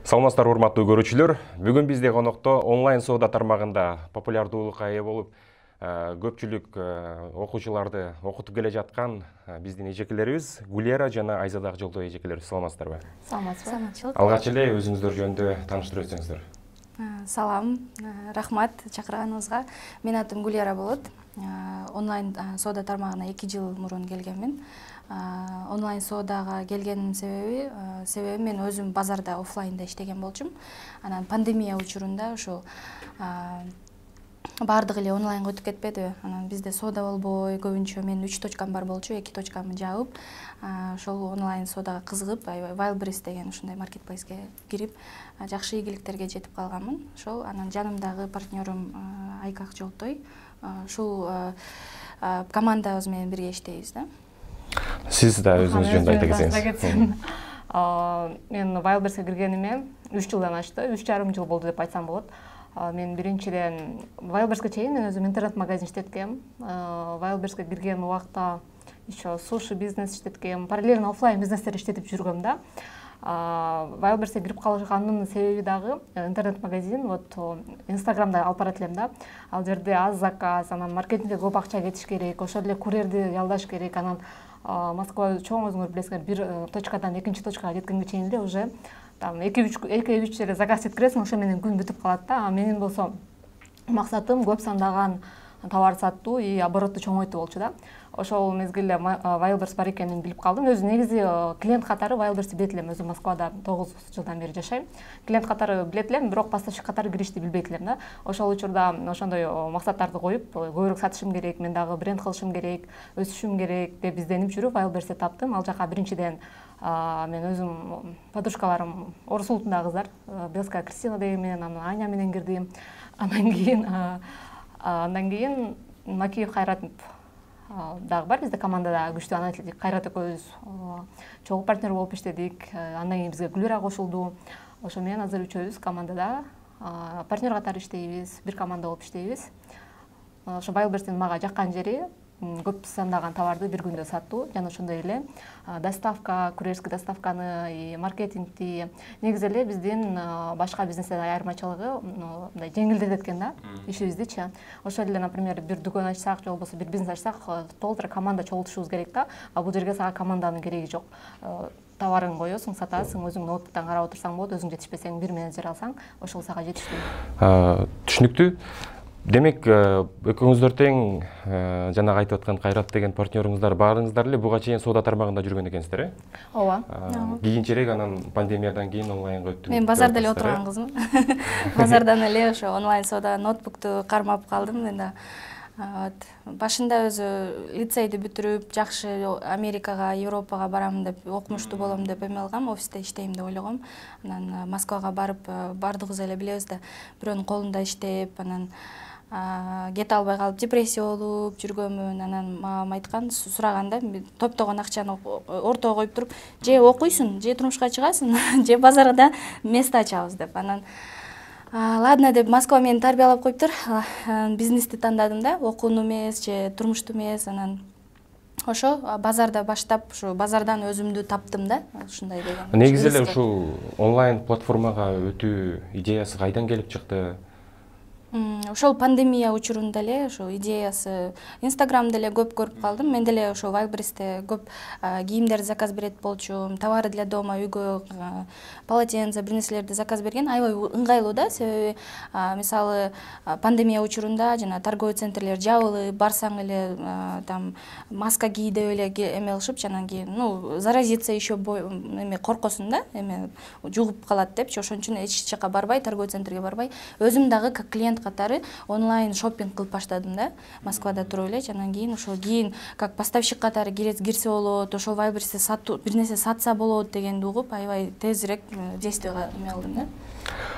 Саламатсыздар урматтуу көрүүчүлөр. Бүгүн бизде конокто онлайн соода тармагында популярдуулукка ээ болуп, көпчүлүк окуучуларды окутуп келе жаткан биздин эжекелерибиз Гулера жана Айзада Акжолдой эжекелер. Саламатсыздарбы? Саламатсызбы. Алгач эле өзүңүздөр жөнүндө тааныштырып өтсөңүздөр. Салам, рахмат чакырганыңызга. Менин атым Гулера болот. Онлайн соода тармагына 2 жыл мурун келгенмин. Онлайн соодага келгеним себеби мен өзүм базарда офлайнда иштеген болчумун. Анан пандемия учурунда ошол баардыгы эле онлайнга өтүп кетпедиби? Анан бизде соода болбой, көбүнчө мен 3 точкам бар болчу, 2 точкамды жаап, ошол онлайн соодага кызыгып, Wildberries деген ушундай маркетплейске кирип, жакшы ийгиликтерге жетип калганмын. Ошол анан жанымдагы партнерым Айка Акжолдой, ушул командабыз менен бирге иштейбиз да. Сиз да өзүңүз жөнүндө айта кетсеңиз. Мен Wildberriesке киргениме 3 жылдан ашты, 3,5 жыл болду деп айтсам болот. Мен биринчиден Wildberriesке чейин мен өзүм интернет-магазин иштеткем. Wildberriesке кирген убакта еще суши бизнес иштеткем, параллельно офлайн бизнестер иштетип жүргөм да. Wildberriesке кирип калганымдын себеби дагы интернет-магазин, вот Инстаграмда алып барат элем да. Ал жерде аз заказ, анан маркетингке көп акча кетиш керек, ошол эле курьерди ялдаш керек, анан Москва чоң, өзүңөр билесиңер, бир точкадан экинчи точкага жеткенге чейин эле уже там 2-3 эле заказ жеткиресиң, ошо менен күн бүтүп калат да. Менин болсо максатым көп сандаган товар саттуу и оборотду чоңойтуу болчу да. Ошол мезгилде Wildberries бар экенин билип калдым. Өзү негизи клиент катары Wildberriesти билет элем. Өзүм Москвада 9 жылдан бери жашайм. Клиент катары билет элем, бирок поставщик катары киришти билбейт элем да. Ошол учурда ошондой максаттарды коюп, көбүрөөк сатышым керек, мен дагы бренд кылышым керек, өсүшүм керек деп изденип жүрүп Wildberriesти таптым. Ал жака биринчиден мен өзүм подружкаларым орус улутундагы кыздар, Белская Кристина деген менен, анан Аня менен кирдим. Андан кийин Макиев Кайрат дагы бар бизде командада, күчтүү аналитик Кайрат экөөбүз чогуу партнер болуп иштедик. Андан кийин бизге Гүлера кошулду. Ошо менен азыр үчөөбүз командада партнер катары иштейбиз, бир команда болуп иштейбиз. Ошо Wildberries'тин мага жаккан жери көп сандаган товарды бир күндө саттуу, жана ошондой эле доставка, курьерский доставканы и маркетингти негизи эле биздин башка бизнестен айырмачылыгы мындай жеңилдетет экен да ишибиздичи. Ошол эле, например, бир дүкөн ачсак же болбосо бир бизнес ачсак, толтура команда чогултушубуз керек да. А бул жерге сага команданын кереги жок. Товарың коесуң, сатасың, өзүң ноутбуктан карап отурсаң болот, өзүң жетишпесең бир менеджер алсаң, ошол сага жетиштүү. Түшүнүктүү. Демек, экөөңүздөр тең жанагы айтып аткан Кайрат деген партнерыңыздар баарыңыздар эле буга чейин соода тармагында жүргөн экенсиздер, э? Ооба. Кийинчерээк анан пандемиядан кийин онлайнга өттүм. Мен базарда эле отурган кызмын. Базардан эле ошо онлайн соода ноутбукту кармап калдым мен да. Башында өзү лицейди бүтүрүп, жакшы Америкага, Европага барам деп, окумуштуу болом деп эме алгам, офисте иштейм деп ойлогом. Анан Москвага барып, бардыгыбыз эле билебиз да, бирөөнүн колунда иштеп, анан кете албай калып, депрессия болуп жүргөмүн. Анан мага айткан, сураганда, топтогон акчаны ортого коюп туруп, же окуйсуң, же турмушка чыгасың, же базарда место ачабыз деп. Анан ладно деп Москва мени тарбиялап коюптур. Бизнести тандадым да, окууну эмес же турмушту эмес. Анан ошо базарда баштап, ушу базардан өзүмдү таптым да, ушундай деген. Негизи эле ушул онлайн платформага өтүү идеясы кайдан келип чыкты? Ошол пандемия учурунда эле ошо идеясы Инстаграмда эле көп көрүп калдым. Мен деле ошо Wildberries'те көп кийимдерди заказ берет болчумун, товары для дома, үйгө полотенце, бир нерселерди заказ берген. Аябай ыңгайлуу да, себеби мисалы пандемия учурунда жана торговый центрлер жабылып, барсаң эле там маска кий деп эле эме кылышып, жанагы, заразиться еще эме коркосуң да, эме жугуп калат депчи. Ошон үчүн эч жака барбай, торговый центрге барбай, өзүм дагы как клиент катары онлайн шоппинг кылып баштадым да, Москвада туруп эле. Анан кийин ошол как поставщик катары кирсе болот, ошол Wildberries'те сатуу, бир нерсе сатса болот дегенди угуп, аябай тезирээк действияга эме алдым да.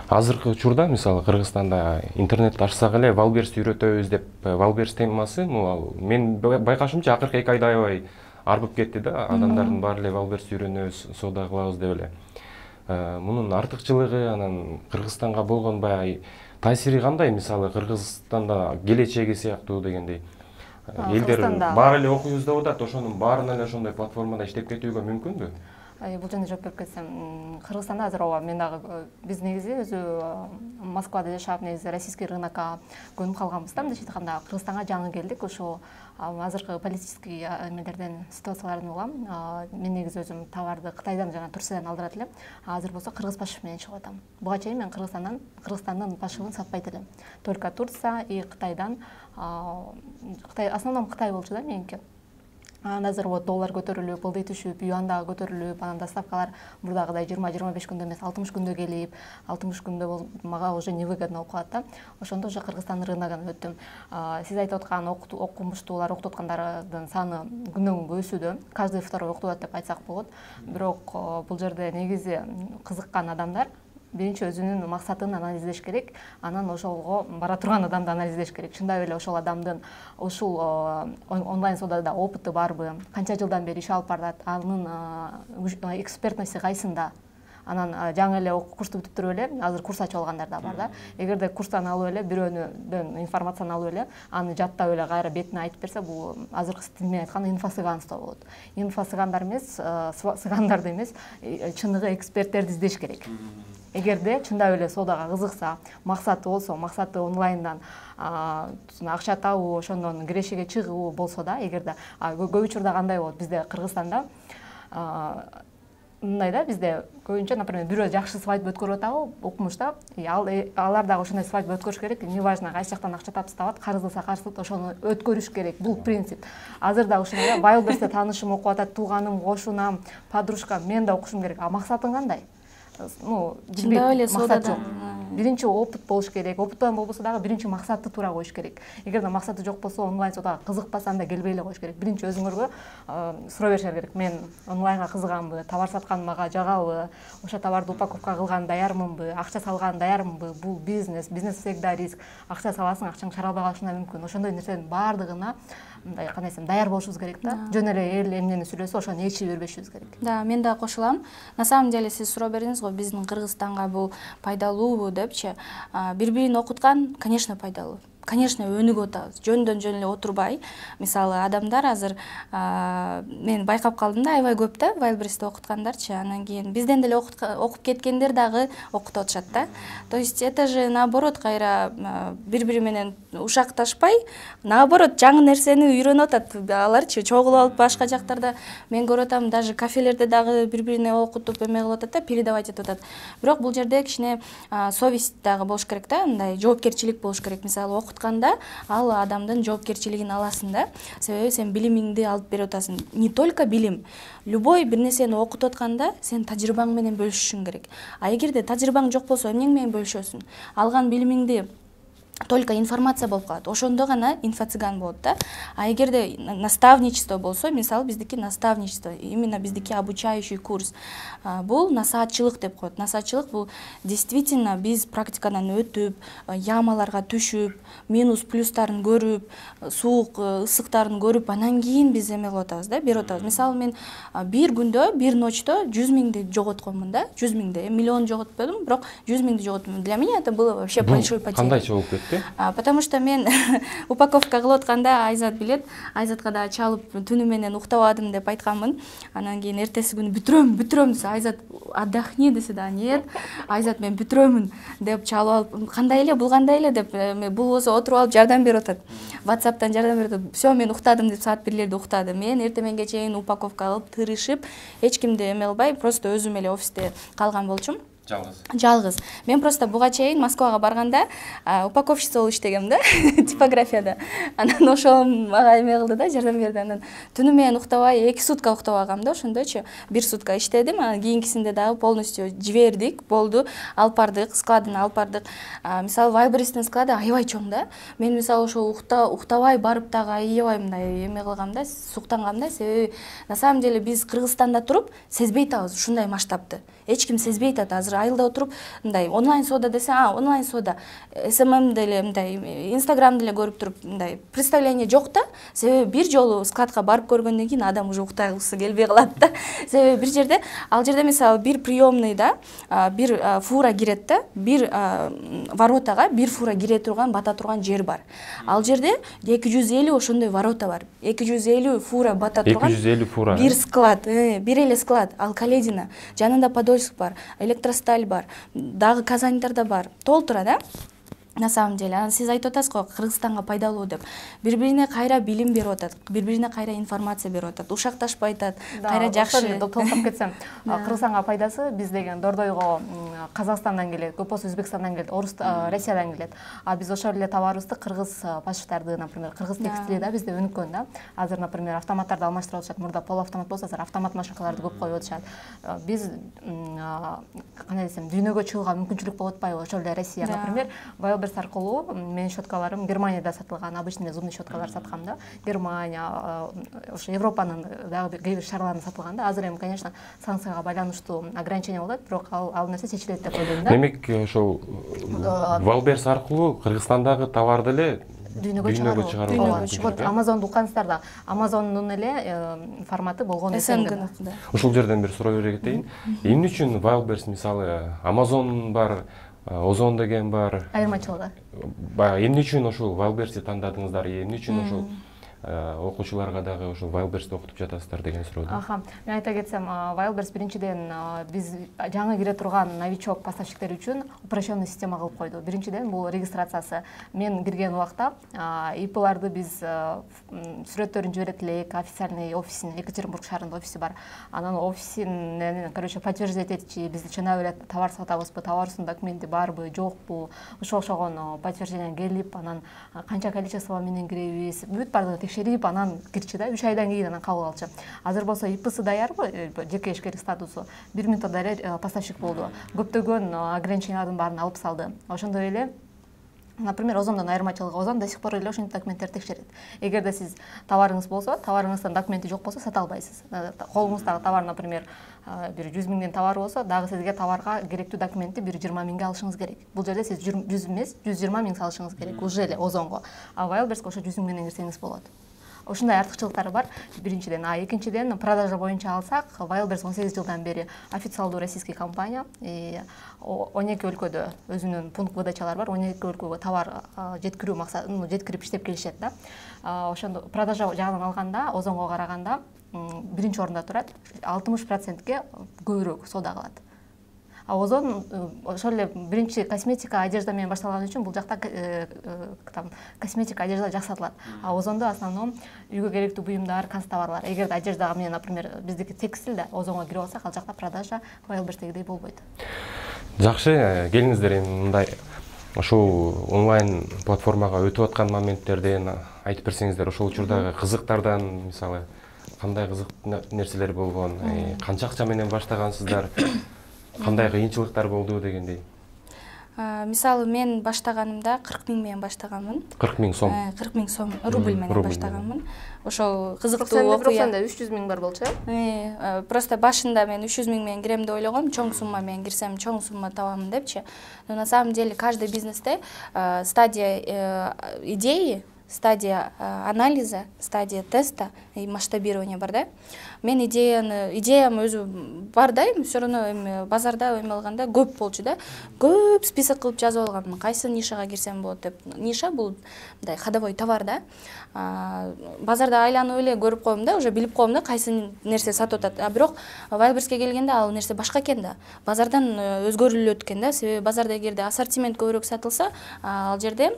Азыркы учурда, мисалы, Кыргызстанда интернет ачсак эле Wildberries'ти үйрөтөбүз деп, Wildberries темасы, мен байкашымча акыркы 2 айда аябай арбып кетти да. Адамдардын баары эле Wildberries'ти үйрөнөбүз, соода кылабыз деп эле. Мунун артыкчылыгы, анан Кыргызстанга болгон баягы таасири кандай? Мисалы, Кыргызстанда келечеги сыяктуу дегендей. Элдер баары эле окуйбуз деп атат, ошонун баарына эле ошондой платформада иштеп кетүүгө мүмкүнбү? Бул жөнүндө жооп берип кетсем, Кыргызстанда азыр ооба мен дагы биз негизи өзү Москвада жашап, негизи российский рынокко көнүп калганбыз да, мындайча айтканда. Кыргызстанга жаңы келдик, ошо азыркы политический эмелерден, ситуациялардан улам. Мен негизи өзүм товарды Кытайдан жана Турциядан алдырат элем. Азыр болсо кыргыз пашык менен чыгып атам. Буга чейин мен Кыргызстандын пашыгын сатпайт элем. Только Турция и Кытайдан. Кытай основном Кытай болчу да меники. Азыр вот доллар көтөрүлүп, ылдый түшүп, юан дагы көтөрүлүп, анан доставкалар мурдагыдай 20-25 күндө эмес, 60 күндө келип, 60 күндө мага уже невыгодно болуп калат да. Ошондо уже Кыргызстандын рыногуна өттүм. Сиз айтып аткан окумуштуулар, окутуп аткандардын саны күнөн күнгө өсүүдө. Каждый второй окутуп атат деп айтсак болот. Бирок бул жерде негизи кызыккан адамдар биринчи өзүнүн максатын анализдеш керек, анан ошого бара турган адамды анализдеш керек. Чындап эле ошол адамдын ушул онлайн соодада опыты барбы, канча жылдан бери иш алып барат, анын экспертности кайсында. Анан жаңы эле курсту бүтүп эле, азыр курс ачып алгандар да бар да. Эгерде курстан алып эле, бирөөнүн информацияны алып эле, аны жаттап эле кайра бетине айтып берсе, бул азыркы стилмен айтканда инфосыганство болот. Инфосыгандар эмес, сыгандарды эмес, чындыгы эксперттерди издеш керек. Эгерде чындап эле соодага кызыкса, максаты болсо, максаты онлайндан акча табуу, ошондон кирешеге чыгуу болсо да, эгерде көп учурда кандай болот бизде Кыргызстанда, мындай да, бизде көбүнчө, например, бирөө жакшы свадьба өткөрүп атабы, окумушта, алар дагы ошондой свадьба өткөрүш керек, неважно кайсы жактан акча тапса табат, карыздаса карызсат, ошону өткөрүш керек. Бул принцип. Азыр да ошондой Wildberries'те таанышым окуп атат, тууганым, кошунам, подружкам, мен да окушум керек. А максатың кандай? Чындап эле соодада биринчи опыт болуш керек. Опыттан болбосо дагы биринчи максатты туура коюш керек. Эгерде максаты жок болсо, онлайн соодага кызыкпаса, анда келбей эле коюш керек. Биринчи өзүңөргө суроо беришер керек. Мен онлайнга кызыганбы, товар саткан мага жагабы, ошо товарды упаковка кылган даярмынбы, акча салган даярмынбы? Бул бизнес всегда риск. Акча саласың, акчаң чаралбай калышы да мүмкүн. Ошондой нерсенин баардыгына мындай кандай десем, даяр болушубуз керек да. Жөн эле эл эмнени сүйлөсө, ошону ээрчи бербешибиз керек. Да, мен да кошулам. На самом деле сиз суроо бердиңиз го, биздин Кыргызстанга бул пайдалуубу депчи. Бири-бирин окуткан, конечно, пайдалуу. Конечно, өнүгүп атабыз. Жөндөн жөн эле отурбай. Мисалы, адамдар азыр мен байкап калдым да, аябай көп да, Wildberries'те окуткандарчы. Анан кийин бизден деле окуп кеткендер дагы окутуп атышат да. То есть это же наоборот кайра бири-бири менен ушакташпай, наоборот жаңы нерсени үйрөнүп атат аларчы. Чогулуп алып башка жактарда мен көрүп атам, даже кафелерде дагы бири-бирине окутуп эме кылып атат да, передавать этип атат. Бирок бул жерде кичине совесть дагы болуш керек да, мындай жоопкерчилик болуш керек. Мисалы, окутканда ал адамдын жоопкерчилигин аласың да. Себеби сен билимиңди алып берип атасың. Не только билим, любой бир нерсени окутуп атканда сен тажрыйбаң менен бөлүшүшүң керек. А эгерде тажрыйбаң жок болсо, эмнең менен бөлүшөсүң? Алган билимиңди только информация болуп калат. Ошондо гана инфо-цыган болот да. А эгерде наставничество болсо, мисалы, биздики наставничество, именно биздики обучающий курс. Бул насаатчылык деп коет. Насаатчылык бул действительно биз практикадан өтүп, ямаларга түшүп, минус плюстарын көрүп, суук, ысыктарын көрүп, анан кийин биз эме кылып атабыз да, берип атабыз. Мисалы, мен бир күндө, бир ночто 100 миңди жоготконмун да, 100 миңди, миллион жоготподум, бирок 100 миңди жоготтум. Для меня это было вообще большой потеря. Кандайча болуп кетти? Потому что мен упаковка кылып атканда Айзат билет, Айзатка да чалып түнү менен уктабадым деп айтканмын. Анан кийин эртеси күнү бүтүрөм десе, Айзат отдохни десе да, нет, Айзат мен бүтүрөмүн деп чалып алып, кандай эле бул кандай эле деп, бул болсо отуруп алып жардам берип атат. WhatsApp'тан жардам берип атат. Всё, мен уктадым деп саат 1-лерде уктады. Мен эртеменге чейин упаковка алып, тырышып, эч кимди эме кылбай, просто өзүм эле офисте калган болчумун. Жалгыз. Мен просто буга чейин Москвага барганда упаковщица болуп иштегем да, типографияда. Анан ошол мага эме кылды да, жардам берди. Анан түнү менен уктабай 2 сутка уктабагам да, ошондойчу. 1 сутка иштедим, анан кийинкисинде дагы полностью жибердик, болду, алып бардык, складына алып бардык. Мисалы, Wildberries'тин склады аябай чоң да. Мен мисалы ошо уктабай барып дагы аябай мындай эме кылгам да, суктангам да, себеби на самом деле биз Кыргызстанда туруп сезбей атабыз ушундай масштабты. Эч ким сезбей атат. Азыр айылда отуруп мындай онлайн соода десе, онлайн соода СММ деле мындай Инстаграм деле көрүп туруп мындай представление жок да. Себеби бир жолу складка барып көргөндөн кийин адам уже уктагысы келбей калат да. Себеби бир жерде, ал жерде мисалы бир приемныйда бир фура кирет да, бир воротага бир фура кире турган, бата турган жер бар. Ал жерде 250 ошондой ворота бар. 250 фура бата турган. 250 фура. Бир склад, бир эле склад. Ал Каледина, жанында Подольск бар, Электросталь бар, дагы Казаньдар да бар. Толтура да. На самом деле, сиз айтып атасыз го Кыргызстанга пайдалуу деп. Бири-бирине кайра билим берип атат, бири-бирине кайра информация берип атат, ушакташпай атат, кайра жакшы. Толуктап кетсем, Кыргызстанга пайдасы биз деген Дордойго Казакстандан келет, көп болсо Өзбекстандан келет, Россиядан келет. А биз ошол эле товарыбызды кыргыз пашыктарды, например, кыргыз текстили да бизде өнүккөн да. Азыр, например, автоматтарды алмаштырып атышат. Мурда полуавтомат болсо, азыр автомат машинкаларды көп коюп атышат. Биз кандай десем, дүйнөгө чыгууга мүмкүнчүлүк болуп атпайбы? Ошол эле Россия, например, Wildberries аркылуу менин щеткаларым Германияда сатылган, обычный зубный щеткалар саткам да. Германия, ошо Европанын дагы кээ бир шаарларында сатылган да. Азыр эми, конечно, санкцияга байланыштуу ограничение болот, бирок ал нерсе чечилет деп ойлойм да. Демек, ошол Wildberries аркылуу Кыргызстандагы товарды эле дүйнөгө чыгаруу. Вот Амазонду уккансыздар да. Амазондун эле форматы болгон СНГ. Ушул жерден бир суроо бере кетейин. Эмне үчүн Wildberries мисалы Amazon бар, Озон деген бар. Айырмачылыгы. Баягы эмне үчүн ошол Wildberriesти тандадыңыздар, эмне үчүн ошол окуучуларга дагы ошол Wildberriesти окутуп жатасыздар деген суроо. Мен айта кетсем, Wildberries биринчиден биз жаңы кире турган новичок поставщиктер үчүн упрощенный система кылып койду. Биринчиден бул регистрациясы. Мен кирген убакта ИПларды биз сүрөттөрүн жиберет элек, официальный офисин, Екатеринбург шаарында офиси бар. Анан офисин, короче, подтверждать этчи, бизди чынап эле товар сатабызбы, товарыбыздын документи барбы, жокпу, ошого окшогон подтверждение келип, анан канча количество менен киребиз, бүт бардыгы текшерип, анан кирчи да, 3 айдан кийин анан кабыл алчы. Азыр болсо ИПсы даярбы, жеке ишкерлик статусу, 1 минутта эле поставщик болду. Көптөгөн ограничениялардын баарын алып салды. Ошондой эле, например, Озондон айырмачылыгы, Озон до сих пор эле ошентип документтерди текшерет. Эгерде сиз товарыңыз болсо, товарыңыздын документи жок болсо, сата албайсыз. Колуңуздагы товар, например, бир 100 миңден товар болсо, дагы сизге товарга керектүү документти бир 20 миңге алышыңыз керек. Бул жерде сиз 100 эмес, 120 миң салышыңыз керек уже эле Озонго. А Wildberriesке ошо 100 миңден кирсеңиз болот. Ошондой артыкчылыктары бар, биринчиден. А экинчиден, продажа боюнча алсак, Wildberries 18 жылдан бери официалдуу российский компания, 12 өлкөдө өзүнүн пункт выдачалары бар, 12 өлкөгө товар жеткирүү максатында жеткирип иштеп келишет да. Ошондо продажа жагынан алганда, Озонго караганда биринчи орунда турат, 60%ке көбүрөөк соода кылат. А Озон ошол эле биринчи косметика, одежда менен башталган үчүн бул жакта косметика, одежда жакшы сатылат. А Озондо основном үйгө керектүү буюмдар, канцтоварлар. Эгерде одеждага менен, например, биздики текстиль да Озонго кирип алсак, ал жакта продажа Wildberries'тегидей болбойт. Жакшы, келиңиздер эми мындай ошол онлайн платформага өтүп аткан моменттерден айтып берсеңиздер, ошол учурдагы кызыктардан, мисалы, кандай кызык нерселер болгон, канча акча менен баштагансыздар? Кандай кыйынчылыктар болду дегендей? Мисалы, мен баштаганымда 40 миң менен баштаганмын. 40 миң сом. 40 миң сом рубль менен баштаганмын. Ошол кызыктуу окуя. 300 миң бар болчу. Просто башында мен 300 миң менен кирем деп ойлогом, чоң сумма менен кирсем, чоң сумма табамын депчи. Но на самом деле каждый бизнесте стадия идеи, стадия анализа, стадия теста и масштабирования бар да. Мен идеям өзү бар да, все равно базарда эме алганда көп болчу да. Көп список кылып жазып алганмын. Кайсы нишага кирсем болот деп. Ниша бул мындай ходовой товар да. Базарда айланып эле көрүп коем да, уже билип коем да, кайсы нерсе сатып атат. А бирок Wildberries'ке келгенде ал нерсе башка экен да. Базардан өзгөрүлөт экен да. Себеби базарда эгерде ассортимент көбүрөөк сатылса, ал жерде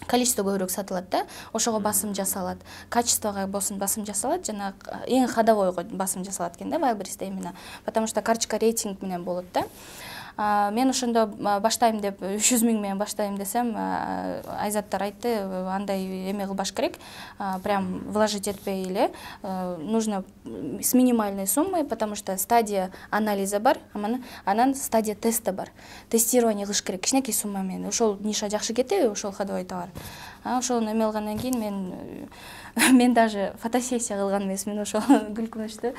количество көбүрөөк сатылат да, ошого басым жасалат, качествого басым жасалат, жана эң ходовойго басым жасалат экен да Wildberries'те именно, потому что карточка рейтинг менен болот да. Мен ошондо баштайм деп 300 миң менен баштайм десем, Айзаттар айтты, андай эме кылбаш керек, прям вложить этпей эле, нужно с минимальной суммой, потому что стадия анализа бар, анан стадия теста бар. Тестирование кылыш керек, кичинекей сумма менен. Ошол ниша жакшы кетеби, ошол ходовой товар. Ошону эме кылгандан кийин мен даже фотосессия кылган эмесмин, ошол күлкүнүчтүү.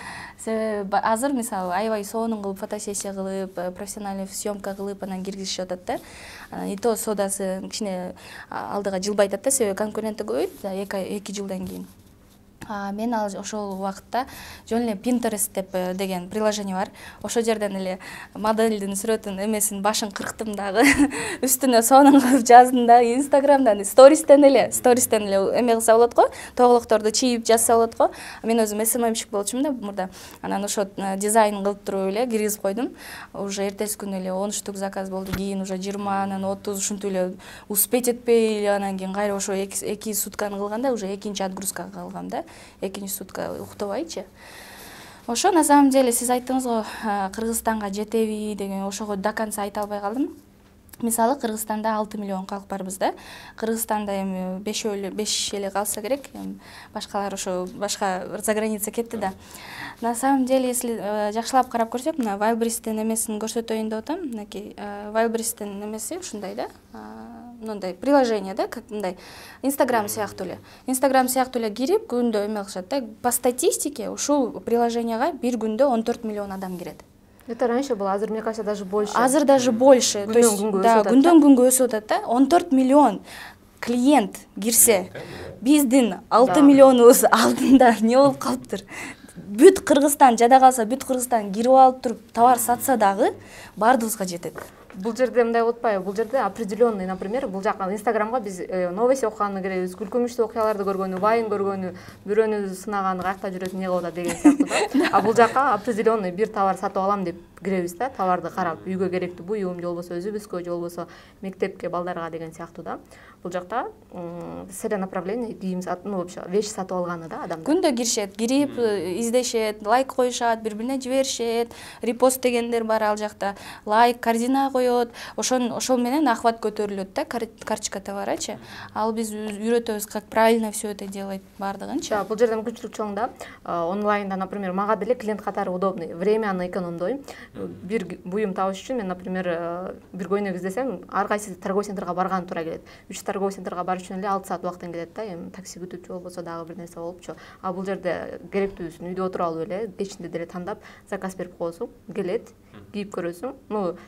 Себеби азыр мисалы аябай сонун кылып фотосессия кылып, профессиональный съемка кылып анан киргизишип атат да. Анан и то содасы кичине алдыга жылбай атат да, себеби конкуренттер көбөйт 2 жылдан кийин. Мен ошол убакытта жөн эле Pinterest деп деген приложение бар. Ошол жерден эле модельдин сүрөтүн эмесин башын кырктым дагы, үстүнө сонун кылып жаздым да, Instagramдан, стористен эле эме кылса болот го, тоголокторду чийип жазса болот го. Мен өзүм SMM-щик болчумун да мурда. Анан ошо дизайн кылып туруп эле киргизип койдум. Уже эртеси күнү эле 10 штук заказ болду, кийин уже 20, анан 30 ушинтип эле успеть этпей эле, анан кийин кайра ошо 2 сутканы кылганда уже экинчи отгрузкага калгам да. Экинчи сутка уктабайчы. Ошо на самом деле сиз айттыңыз го, Кыргызстанга жетеби деген, ошого до конца айта албай калдым. Мисалы Кыргызстанда 6 миллион калк барбыз да. Кыргызстанда эми 5 эле калса керек, башкалар ошо башка за граница кетти да. На самом деле, если жакшылап карап көрсөк, мына Wildberries'тин эмесин көрсөтөйүн деп атам. Мынакей Wildberries'тин эмеси ушундай да. Мындай приложение да, как мындай Instagram сыяктуу эле. Instagram сыяктуу эле кирип, күндө эме кылышат да. По статистике ушул приложенияга бир күндө 14 миллион адам кирет. Это раньше было, азыр мне кажется даже больше. Азыр даже больше. То есть да, күндөн күнгө өсүп атат да. 14 миллион клиент кирсе, биздин 6 миллионубуз алдында не болуп калыптыр? Бүт Кыргызстан, жада калса бүт Кыргызстан кирип алып туруп товар сатса дагы бардыбызга жетет. Бул жерде мындай болуп атпайбы? Бул жерде определенный, например, бул жака Инстаграмга биз новость окуганды киребиз, күлкүнүчтүү окуяларды көргөнү, вайн көргөнү, бирөөнү сынаганы, каякта жүрөт, эмне кылып атат деген сыяктуу да. А бул жака определенный бир товар сатып алам деп киребиз да, товарды карап, үйгө керектүү буюм, же болбосо өзүбүзгө, же болбосо мектепке, балдарга деген сыяктуу да. Бул жакта целенаправление кийим сатып, вообще вещь сатып алганы да адамдар. Күндө киришет, кирип издешет, лайк коюшат, бири-бирине жиберишет, репост дегендер бар ал жакта, лайк, корзина коёт, ошол менен охват көтөрүлөт да, карточка товарачы. Ал биз үйрөтөбүз, как правильно все это делать бардыгынчы. Да, бул жерде мүмкүнчүлүк чоң да. Онлайнда, например, мага деле клиент катары удобный, времяны экономдойм. Бир буюм табыш үчүн мен, например, бир көйнөк издесем, ар кайсы торговый центрге барган туура келет. 3 торговый центрге барыш үчүн эле 6 саат убактын кетет да, эми такси күтүп же болбосо дагы бир нерсе болупчу. А бул жерде керектүүсүн үйдө отуруп алып эле, кечинде деле тандап, заказ берип коесуң, келет, кийип көрөсүң.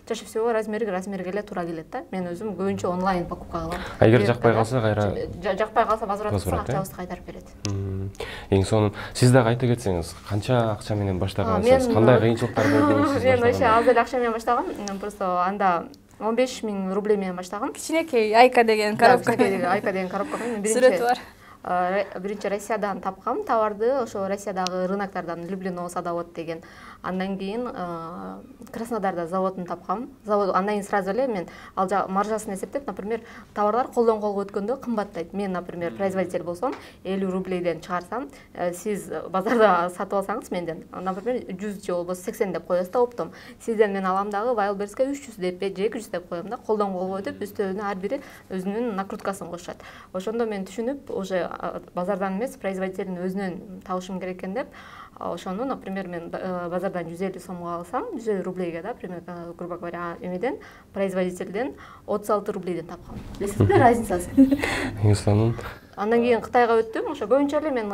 Чаще всего размерге эле туура келет да. Мен өзүм көбүнчө онлайн покупка кылам. Эгер жакпай калса кайра жакпай калса возвратсыз акчабызды кайтарып берет. Эң сонун сиз дагы айта кетсеңиз, канча акча менен баштагансыз, кандай кыйынчылыктар болду? Мен вообще аз эле акча менен баштагам. Просто анда 15 000 рублей менен баштагам. Кичинекей Айка деген коробка. Айка деген коробка менен Сүрөтү бар. Биринчи Россиядан тапкам товарды, ошо Россиядагы рыноктардан Люблино садовод деген. Андан кийин Краснодарда заводун тапкам. Андан кийин сразу эле мен ал маржасын эсептеп, например, товарлар колдон колго өткөндө кымбаттайт. Мен, например, производитель болсом, 50 рублейден чыгарсам, сиз базарда сатып алсаңыз менден, например, 100 же болбосо 80 деп коесуз да оптом. Сизден мен алам дагы Wildberries'ке 300 деп же 200 деп коем да, колдон колго өтүп, үстүнө ар бири өзүнүн накруткасын кошушат. Ошондо мен түшүнүп, уже базардан эмес, производителдин өзүнөн табышым керек экен деп, ошону, например, мен базардан 150 сомго алсам, 150 рублейге да, примерно, грубо говоря, эмеден, производителден 36 рублейден тапкам. Билесизби разницасын? Эң сонун. Андан кийин Кытайга өттүм. Ошо көбүнчө эле мен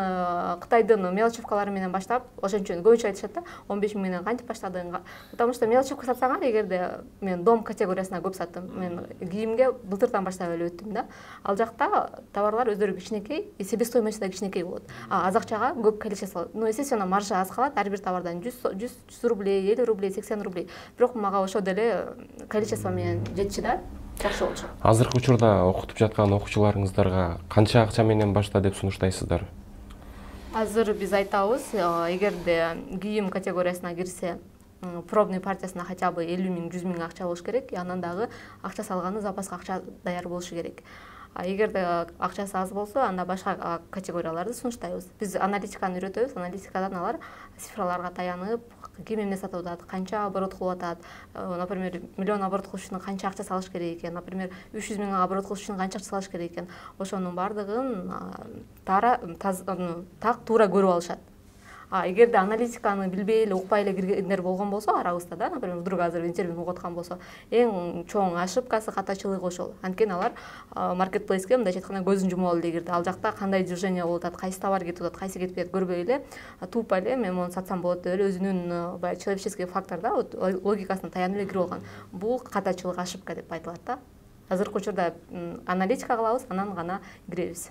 Кытайдын мелочевкалары менен баштап, ошон үчүн көбүнчө айтышат да, 15 000 менен кантип баштадың? Потому что мелочевка сатсаңар, эгерде мен дом категориясына көп саттым. Мен кийимге былтырдан баштап эле өттүм да. Ал жакта товарлар өздөрү кичинекей, себестоимости да кичинекей болот. Аз акчага көп количество. Естественно, маржа аз калат, ар бир товардан 100 рублей, 50 рублей, 80 рублей. Бирок мага ошо деле количество менен жетчи да. Азыркы учурда окутуп жаткан окуучуларыңыздарга канча акча менен башта деп сунуштайсыздар? Азыр биз айтабыз, эгерде кийим категориясына кирсе, пробный партиясына хотя бы 50 000, 100 000 акча болуш керек, анан дагы акча салганы запаска акча даяр болушу керек. Эгерде акчасы аз болсо, анда башка категорияларды сунуштайбыз. Биз аналитиканы үйрөтөбүз, аналитикадан алар цифраларга таянып, ким эмне сатып атат, канча оборот кылып атат, например, 1 миллион оборот кылыш үчүн канча акча салыш керек экен, например, 300 000 оборот кылыш үчүн канча акча салыш керек экен, ошонун бардыгын так туура көрүп алышат. эгерде аналитиканы билбей эле укпай эле киргендер болгон болсо арабызда да, например, вдруг азыр интервьюну угуп аткан болсо, эң чоң ошибкасы, катачылыгы ошол. Анткени алар маркетплейске мындайча айтканда көзүн жумуп алып эле кирди. Ал жакта кандай движение болуп атат, кайсы товар кетип атат, кайсы кетпей атат көрбөй эле тупо эле мен муну сатсам болот деп эле өзүнүн баягы человеческий фактор да, логикасына таянып эле кирип алган. Бул катачылык, ошибка деп айтылат да. Азыркы учурда аналитика кылабыз, анан гана киребиз.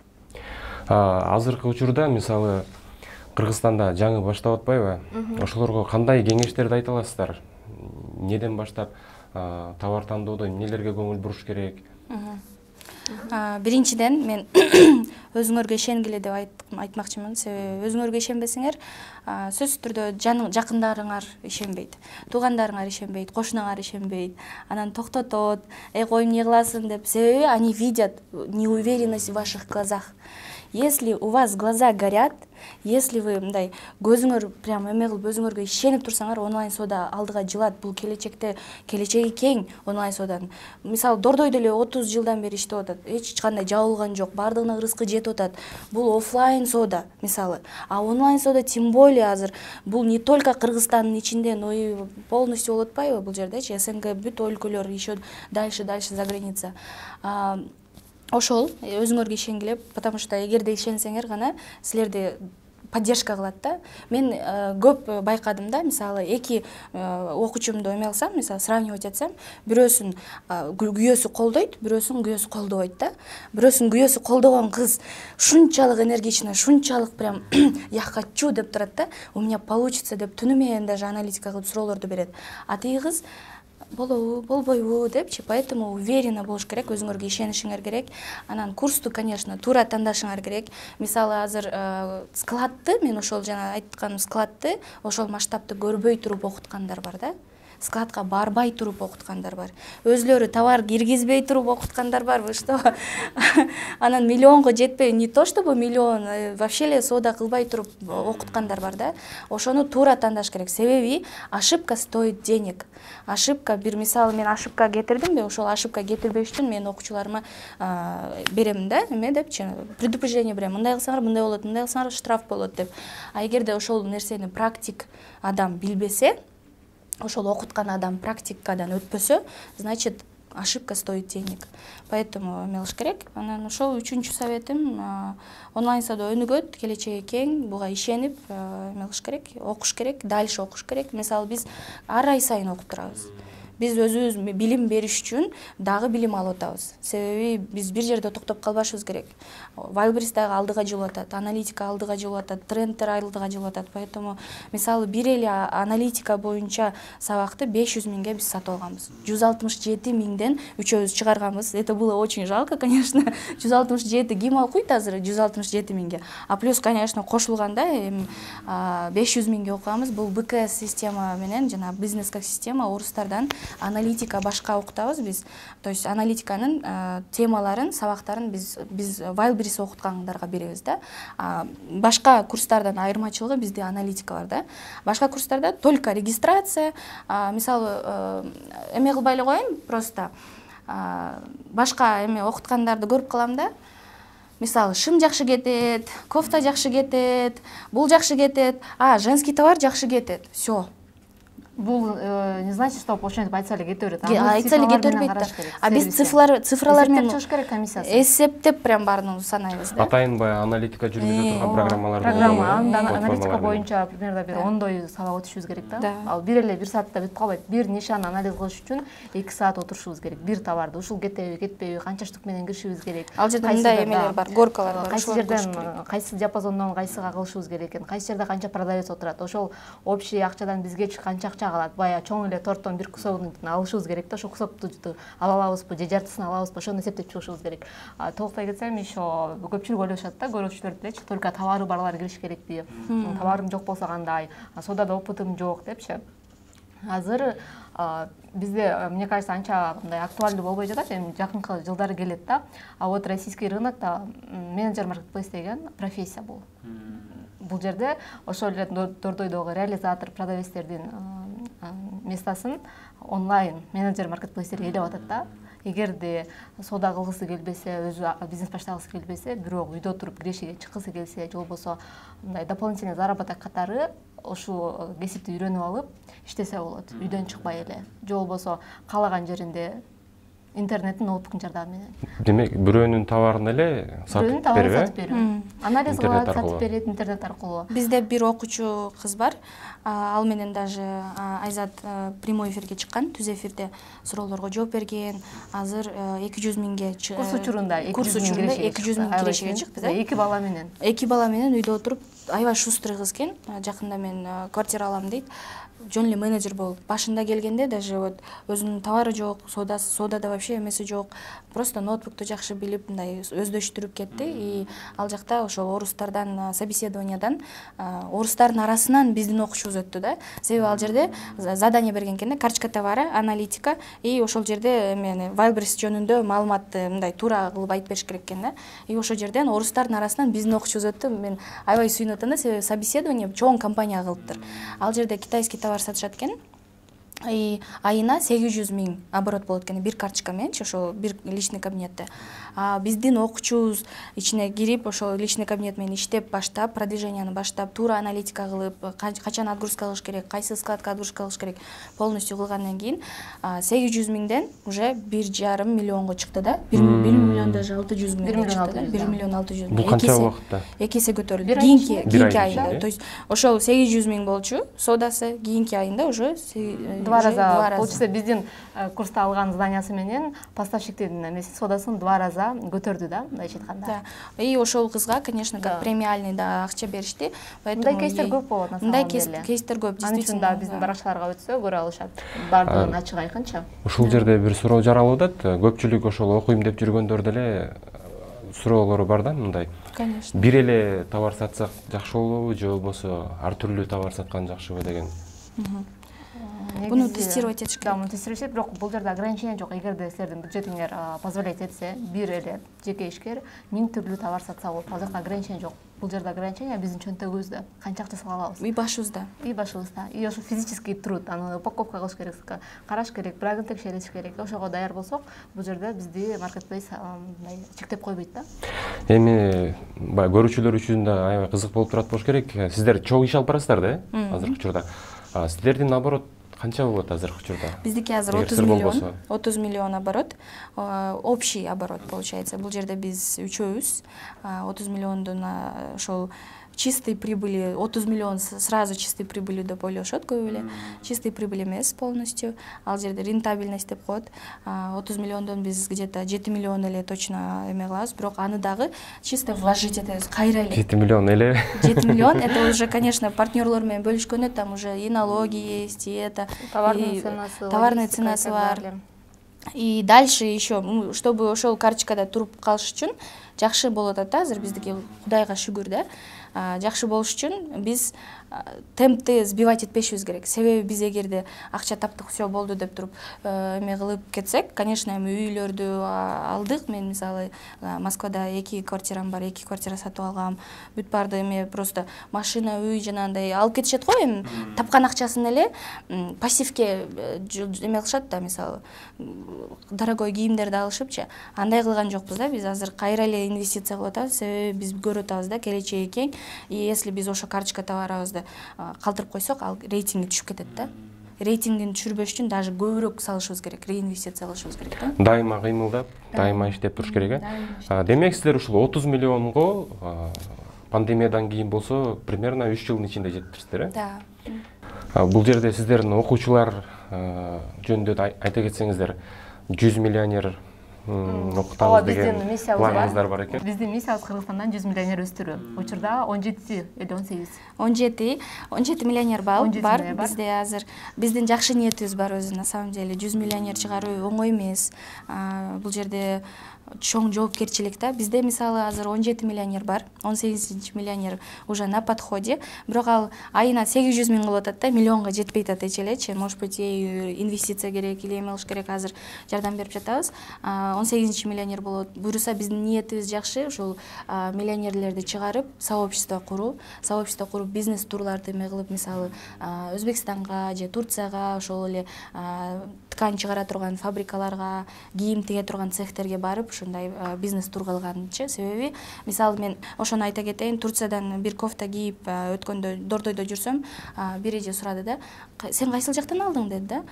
Азыркы учурда мисалы Кыргызстанда жаңы баштап атпайбы? Ошолорго кандай кеңештерди айта аласыздар? Неден баштап товар тандоодо эмнелерге көңүл буруш керек? Биринчиден мен өзүңөргө ишенгиле деп айтмакчымын. Себеби өзүңөргө ишенбесеңер, сөзсүз түрдө жакындарыңар ишенбейт, туугандарыңар ишенбейт, кошунаңар ишенбейт, анан токтотот, кой эмне кыласың деп. Себеби они видят неуверенность в ваших глазах. Если у вас глаза горят, если вы мындай көзүңөр прям эме кылып өзүңөргө ишенип турсаңар, онлайн соода алдыга жылат. Бул келечеги кең онлайн сооданын. Мисалы Дордойдо эле 30 жылдан бери иштеп атат. Эч кандай жабылган жок, бардыгына рызкы жетип атат. Бул офлайн соода мисалы. А онлайн соода тем более азыр бул не только Кыргызстандын ичинде, но и полностью болуп атпайбы бул жердечи? СНГ бүт өлкөлөр, еще дальше за граница. Ошол өзүңөргө ишенгиле, потому что эгерде ишенсеңер гана силерди поддержка кылат да. Мен көп байкадым да, мисалы эки окуучумду эме кылсам, мисалы сравнивать этсем, бирөөсүн күйөөсү колдойт, бирөөсүн күйөөсү колдобойт да. Бирөөсүн күйөөсү колдогон кыз шунчалык энергично, шунчалык прям я хочу деп турат да, у меня получится деп түнү менен даже аналитика кылып суроолорду берет. А тиги кыз болобу, болбойбу депчи. Поэтому уверенно болуш керек, өзүңөргө ишенишиңер керек. Анан курсту, конечно, туура тандашыңар керек. Мисалы азыр складты, мен ошол жана айтканым складты ошол масштабты көрбөй туруп окуткандар бар да. Складка барбай туруп окуткандар бар. Өзлөрү товар киргизбей туруп окуткандар барбы, что? Анан миллионго жетпей, не то чтобы миллион, вообще эле соода кылбай туруп окуткандар бар да. Ошону туура тандаш керек. Себеби ошибка стоит денег. Ошибка, бир мисалы мен ошибка кетирдимби, ошол ошибка кетирбеш үчүн мен окуучуларыма берем да, эме депчи, предупреждение берем. Мындай кылсаңар мындай болот, мындай кылсаңар штраф болот деп. А эгерде ошол нерсени практик адам билбесе, ошол окуткан адам практикадан өтпөсө, значит, ошибка стоит денег. Поэтому эме кылыш керек. Анан ошол үчүнчү советим, онлайн соода өнүгөт, келечеги кең, буга ишенип эме кылыш керек, окуш керек, дальше окуш керек. Мисалы биз ар ай сайын окуп турабыз. Биз өзүбүз билим бериш үчүн дагы билим алып атабыз. Себеби биз бир жерде токтоп калбашыбыз керек. Wildberries дагы алдыга жылып атат, аналитика алдыга жылып атат, трендтер алдыга жылып атат. Поэтому мисалы бир эле аналитика боюнча сабакты 500 миңге биз сатып алганбыз. 167 миңден үчөөбүз чыгарганбыз. Это было очень жалко, конечно. 167 ким окуйт азыр 167 миңге. А плюс, конечно, кошулганда 500 миңге окуганбыз. Бул БКС система менен жана бизнес как система орустардан аналитика башка окутабыз биз. То есть аналитиканын темаларын, сабактарын биз Wildberries окуткандарга беребиз да. Башка курстардан айырмачылыгы бизде аналитика бар да. Башка курстарда только регистрация, мисалы эме кылбай эле коеюн, просто башка эме окуткандарды көрүп калам да. Мисалы шым жакшы кетет, кофта жакшы кетет, бул жакшы кетет, женский товар жакшы кетет. Всё. Бул не значит, что ошентип айтса эле кете берет. Айтса эле кете бербейт да. А биз цифралар менен чыгыш керек комиссиясы. Эсептеп прям баарын санайбыз да. Атайын баягы аналитика жүргүзүп турган программалар бар. Программа, аналитика боюнча примерно бир 10 сабак өтүшүбүз керек да. Ал бир эле 1 саатта бүтүп калбайт. Бир нишаны анализ кылыш үчүн 2 саат отурушубуз керек. Бир товарды ушул кетеби, кетпейби, канча штук менен киришибиз керек. Ал жерде мындай эмелер бар, горкалар бар. Кайсы жерден, кайсы диапазондон кайсыга кылышыбыз керек экен, кайсы жерде канча продавец отурат. Ошол общий акчадан бизге канча акча калат. Бая чоң эле торттон бир кусогун алышыбыз керек да. Ошол кусокту ала алабызбы, же жартысын алабызбы, ошону эсептеп чыгышыбыз керек. Толуктай кетсем, еще көпчүлүк ойлошот да, көрүүчүлөр делечи, только товары барлар кириш керекпи? Товарым жок болсо кандай? Соодада опытым жок депчи. Азыр бизде, мне кажется, анча мындай актуалдуу болбой жатат, эми жакынкы жылдары келет да. А вот российский рынокто менеджер маркетплейс деген профессия бул. Бул жерде ошол эле Дордойдогу реализатор, продавецтердин местасын онлайн менеджер маркетплейстерге ээлеп атат да. эгерде соода кылгысы келбесе, өзү бизнес баштагысы келбесе, бирок үйдө туруп кирешеге чыккысы келсе, же болбосо мындай дополнительный заработок катары ушул кесипти үйрөнүп алып иштесе болот, үйдөн чыкпай эле, же болбосо каалаган жеринде интернеттин, ноутбуктун жардамы менен. Демек, бирөөнүн товарын эле сатып берип, анализ кылат, сатып берет интернет аркылуу. Бизде бир окуучу кыз бар, ал менен даже Айзат прямой эфирге чыккан, түз эфирде суроолорго жооп берген. Азыр 200 миңге курс учурунда 200 миң кирешеге чыкты да. 2 бала менен. 2 бала менен үйдө отуруп, аябай шустрый кыз экен. Жакында мен квартира алам дейт. Жөн эле менеджер болуп, башында келгенде даже вот өзүнүн товары жок, содада вообще эмеси жок. Просто ноутбукту жакшы билип, мындай өздөштүрүп кетти. И ал жакта ошол орустардан собеседованиядан орустардын арасынан биздин окуучубуз өттү да. Себеби ал жерде задание берген экен да, карточка товара, аналитика и ошол жерде эми Wildberries жөнүндө маалыматты мындай туура кылып айтып бериш керек экен да. И ошол жерден орустардын арасынан биздин окуучубуз өттү. Мен аябай сүйүнүп атам да, себеби собеседование чоң компания кылыптыр. Ал жерде китайский товар сатышат экен. И айына 800 миң оборот болот экен бир карточка мененчи, ошол бир личный кабинетте. Биздин окуучубуз ичине кирип, ошол личный кабинет менен иштеп баштап, продвиженияны баштап, туура аналитика кылып, качан отгрузка кылыш керек, кайсы складка отгрузка кылыш керек, полностью кылгандан кийин 800 миңден уже 1,5 миллионго чыкты да. 1 миллион даже 600 миң чыкты да. 1 миллион 600 миң. Бул канча убакытта? Эки эсе көтөрүлдү. Кийинки айында. То есть ошол 800 миң болчу соодасы, кийинки айында уже 2 раза. Получается, биздин курста алган зданиясы менен поставщиктин эмеси соодасын 2 раза көтөрдү да, мындайча айтканда. Да. И ошол кызга, конечно, как премиальный да акча беришти. Мындай кейстер көп болот на самом деле. Мындай кейстер көп, действительно. Анын үчүн да биздин баракчаларга өтсө көрө алышат. Бардыгын ачык айкынча. Ушул жерде бир суроо жаралып атат. Көпчүлүк ошол окуйм деп жүргөндөр деле суроолору бар да, мындай. Конечно. Бир эле товар сатсак жакшы болобу, же болбосо ар түрлүү товар саткан жакшыбы деген. Буну тестировать этиш керек. Да, муну тестировать этип, бирок бул жерде ограничение жок. Эгерде силердин бюджетиңер позволять этсе, бир эле жеке ишкер 1000 түрлүү товар сатса болот. Ал жакта ограничение жок. Бул жерде ограничение биздин чөнтөгүбүздө. Канча акча сала алабыз? И башыбызда. И ошо физический труд, аны упаковка кылыш керек, караш керек, брагын текшериш керек. Ошого даяр болсок, бул жерде бизди маркетплейс чектеп койбойт да. Эми көрүүчүлөр үчүн да аябай кызык болуп турат болуш керек. Сиздер чоң иш алып барасыздар да, азыркы учурда. Сиздердин оборот канча болот азыркы учурда? Биздики азыр 30 миллион оборот. Общий оборот получается. Бул жерде биз үчөөбүз 30 миллиондун ошол чистый прибыли, 30 миллион сразу чистый прибыли деп ойлошот көбү эле. Чистый прибыль эмес полностью. Ал жерде рентабельность деп коет. 30 миллиондон биз где-то 7 миллион эле точно эме кылабыз, бирок аны дагы чисто вложить этебиз, кайра эле. 7 миллион эле. 7 миллион, это уже, конечно, партнерлор менен бөлүшкөндө, там уже и налоги есть, и это, товарный ценасы бар. И дальше еще, чтобы ошол карточкада туруп калыш үчүн жакшы болот да, азыр биздики Кудайга шүгүр да. Жакшы болуш үчүн биз темпти сбивать этпешибиз керек. Себеби биз эгерде акча таптык, все болду деп туруп эме кылып кетсек, конечно, эми үйлөрдү алдык. Мен мисалы Москвада 2 квартирам бар, 2 квартира сатып алгам. Бүт барды эме просто машина, үй жанагындай алып кетишет го, эми тапкан акчасын эле пассивке эме кылышат да, мисалы дорогой кийимдерди алышыпчы. Андай кылган жокпуз да, биз азыр кайра эле инвестиция кылып атабыз, себеби биз көрүп атабыз да, келечеги кең. И если биз ошо карточка товарыбызды калтырып койсок, ал рейтинги түшүп кетет да. Рейтингин түшүрбөш үчүн даже көбүрөөк салышыбыз керек, реинвестиция кылышыбыз керек да. Дайыма кыймылдап, дайыма иштеп туруш керек, Демек силер ушул 30 миллионго пандемиядан кийин болсо примерно 3 жылдын ичинде жетиптирсиздер, Да. Бул жерде сиздердин окуучулар жөнүндө айта кетсеңиздер, 100 миллионер окутабыз деген планыңыздар бар экен. Биздин миссиябыз Кыргызстандан 100 миллионер өстүрүү. Учурда 17 или 18. 17 миллионер бар. Бизде азыр биздин жакшы ниетибиз бар өзү, на самом деле. 100 миллионер чыгаруу оңой эмес. Бул жерде чоң жоопкерчилик да. Бизде мисалы азыр 17 миллионер бар. 18 миллионер уже на подходе. Бирок ал айына 800 миң болуп атат да, миллионго жетпей атат эчелечи. Может быть, инвестиция керек или эме кылыш керек, азыр жардам берип жатабыз. 18 миллионер болот. Буюрса биздин ниетибиз жакшы, ушул миллионерлерди чыгарып, сообщество куруп, бизнес турларды эме кылып, мисалы Өзбекстанга же Турцияга ошол эле ткань чыгара турган фабрикаларга, кийим тиге турган цехтерге барып ушундай бизнес тур кылганчы. Себеби мисалы мен ошону айта кетейин, Турциядан бир кофта кийип өткөндө Дордойдо жүрсөм, бир эже сурады да, сен кайсыл жактан алдың деди да.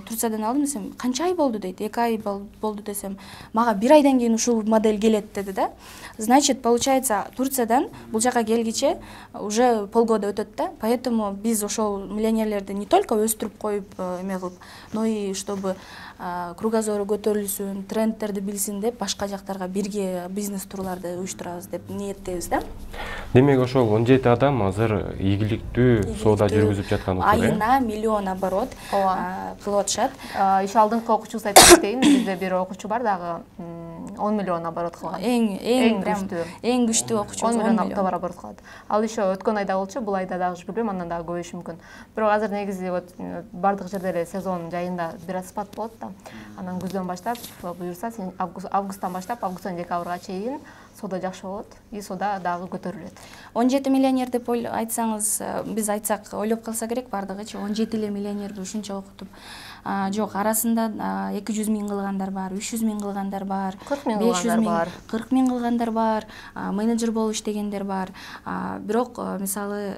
Турциядан алдым десем, канча ай болду дейт. 2 ай болду десем, мага 1 айдан кийин ушул модель келет деди да. Значит, получается, Турциядан бул жака келгиче уже полгода өтөт да. Поэтому биз ошол миллионерлерди не только өстүрүп коюп эме кылып, но и чтобы кругозору көтөрүлсүн, трендтерди билсин деп башка жактарга бирге бизнес турларды уюштурабыз деп ниеттебиз да. Демек ошол 17 адам азыр ийгиликтүү соода жүргүзүп жаткан учур. Айына 1 миллион оборот кылып атышат. Иши алдыңкы окуучубуз айтып кетейин, бизде бир окуучу бар дагы 10 миллион оборот кылган. Эң күчтүү окуучубуз 10 миллион товар оборот кылат. Ал иши өткөн айда болчу, бул айда дагы билбейм, андан дагы көбөйүшү мүмкүн. Бирок азыр негизи бардык жерде эле сезон жайында бир аз спад болот да. Анан күздөн баштап, буюрса, августтан баштап августтан декабрга чейин соода жакшы болот, и соода дагы көтөрүлөт. 17 миллионер деп айтсаңыз, биз айтсак ойлоп калса керек, бардыгычы 17 эле миллионерди ушунча окутуп. Жок, арасында 200 миң кылгандар бар, 300 миң кылгандар бар, 500 миң, 40 миң кылгандар бар, менеджер болуп иштегендер бар. Бирок мисалы